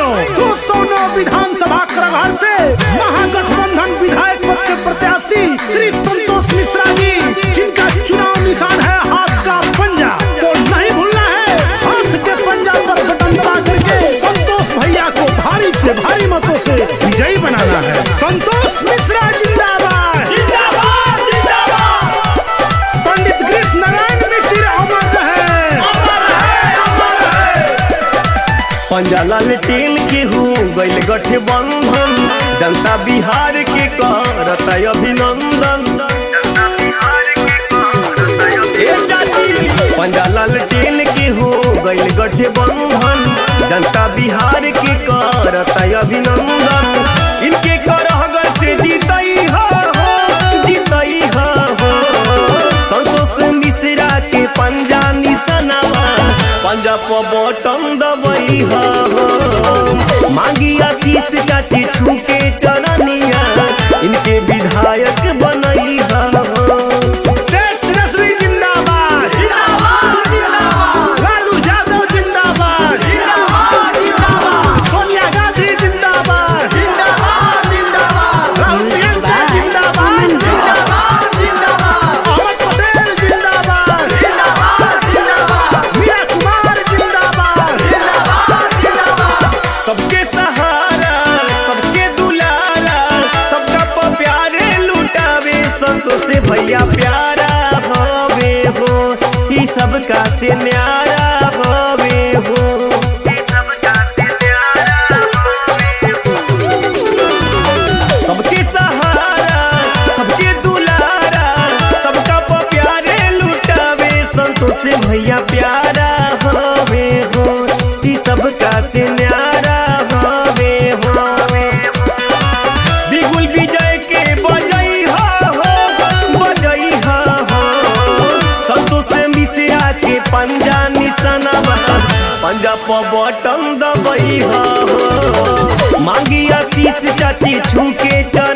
भाइयों, 209 विधानसभा प्रभार से महागठबंधन विधायक पद के प्रत्याशी श्री संतोष मिश्रा जी, जिनका चुनाव निशान है हाथ का पंजा, तो नहीं भूलना है हाथ के पंजा पर बटन दबा करके संतोष भैया को भारी से भारी मतों से विजयी बनाना है। संतोष मिश्रा जिंदाबाद, जिंदाबाद, जिंदाबाद। पंडित कृष्ण नारायण मिश्र अमर रहे, अमर रहे। पंजा लालटेन के हो गइल गठबंधन, जनता बिहार के करत अभिनंदन। पंजा लालटेन के हो गइल गठबंधन, जनता बिहार के करत अभिनंदन। इनके करहगर से जीतई हो, जीतई हो। संतोष मिश्रा के पंजा निशानवा, पंजा पर बटन दबई हो। मांगी आशीष चाची छूके चरनिया, इनके विधायक बनई हो। सबके सहारा, सबके दुलारा, सबका प्यारे लुटावे संतोष भैया प्यारा होवे हो, ई सबका से न्यारा होवे हो। सबके सहारा, सबके दुलारा, सबका प्यारे लुटावे संतोष भैया प्यारा होवे हो, ई सबका से न्यारा होवे हो। बिगुल विजय के बजई हो, बजई हो। संतोष मिश्रा के पंजा निशानवा, पंजा पर बटन दबई हो। मांगी आशीष चाची छूके चर